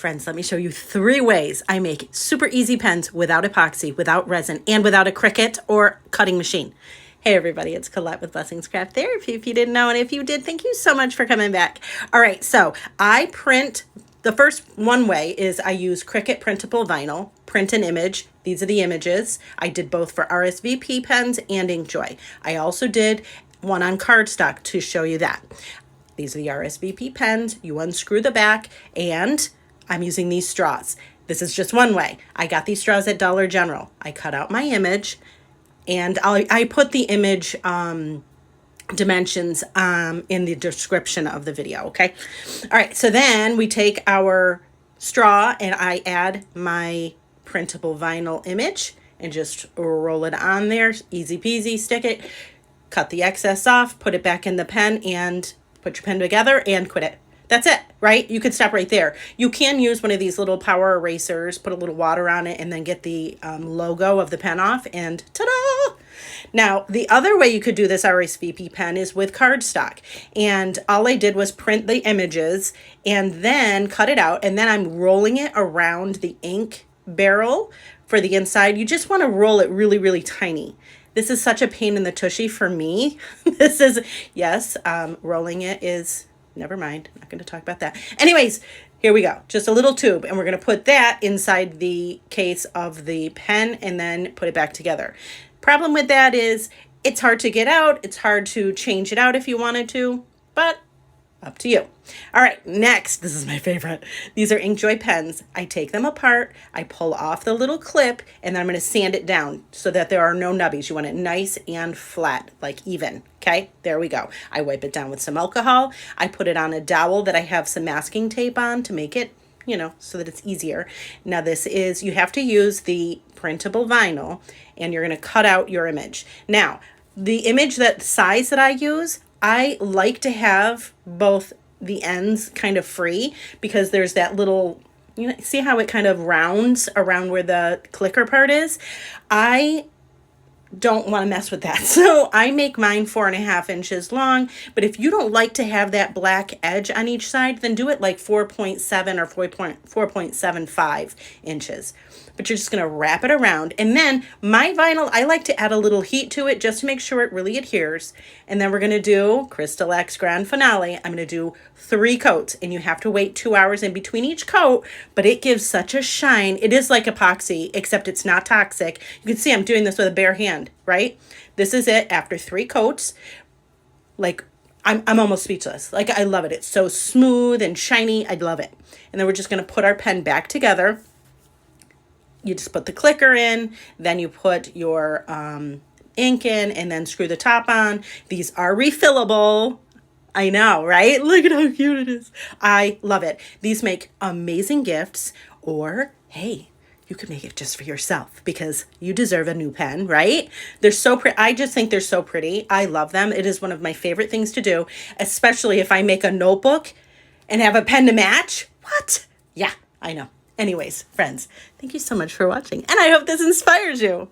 friends, let me show you 3 ways I make super easy pens without epoxy, without resin, and without a Cricut or cutting machine. Hey everybody, it's Colette with Blessings Craft Therapy. If you didn't know, and if you did, thank you so much for coming back. All right, so I print, the first one way is I use Cricut printable vinyl, print an image. These are the images. I did both for RSVP pens and Inkjoy. I also did one on cardstock to show you that. These are the RSVP pens. You unscrew the back, and I'm using these straws. This is just one way. I got these straws at Dollar General. I cut out my image, and I put the image dimensions in the description of the video, okay? All right, so then we take our straw, and I add my printable vinyl image and just roll it on there. Easy peasy, stick it, cut the excess off, put it back in the pen, and put your pen together and quit it. That's it, right? You could stop right there. You can use one of these little power erasers, put a little water on it, and then get the logo of the pen off, and ta-da! Now, the other way you could do this RSVP pen is with cardstock. And all I did was print the images and then cut it out, and then I'm rolling it around the ink barrel for the inside. You just want to roll it really, really tiny. This is such a pain in the tushy for me. This is, yes, rolling it is... Never mind. Not going to talk about that. Anyways, here we go. Just a little tube. And we're going to put that inside the case of the pen and then put it back together. Problem with that is it's hard to get out. It's hard to change it out if you wanted to, but up to you. All right, next, this is my favorite. These are Inkjoy pens. I take them apart, I pull off the little clip, and then I'm going to sand it down so that there are no nubbies. You want it nice and flat, like even. Okay, there we go. I wipe it down with some alcohol. I put it on a dowel that I have some masking tape on to make it, you know, so that it's easier. Now this is, you have to use the printable vinyl, and you're going to cut out your image. Now, the image, that size that I use, I like to have both the ends kind of free because there's that little, you know, see how it kind of rounds around where the clicker part is? I don't want to mess with that. So I make mine 4.5 inches long, but if you don't like to have that black edge on each side, then do it like 4.7 or 4.75 inches. But you're just going to wrap it around. And then my vinyl, I like to add a little heat to it just to make sure it really adheres. And then we're going to do Crystal X Grand Finale. I'm going to do 3 coats, and you have to wait 2 hours in between each coat, but it gives such a shine. It is like epoxy, except it's not toxic. You can see I'm doing this with a bare hand, right? This is it after 3 coats. Like, I'm almost speechless. Like, I love it. It's so smooth and shiny. I love it. And then we're just going to put our pen back together. You just put the clicker in, then you put your ink in, and then screw the top on. These are refillable. I know, right? Look at how cute it is. I love it. These make amazing gifts, or hey, you could make it just for yourself because you deserve a new pen, right? They're so pretty. I just think they're so pretty. I love them. It is one of my favorite things to do, especially if I make a notebook and have a pen to match. What? Yeah, I know. Anyways, friends, thank you so much for watching, and I hope this inspires you.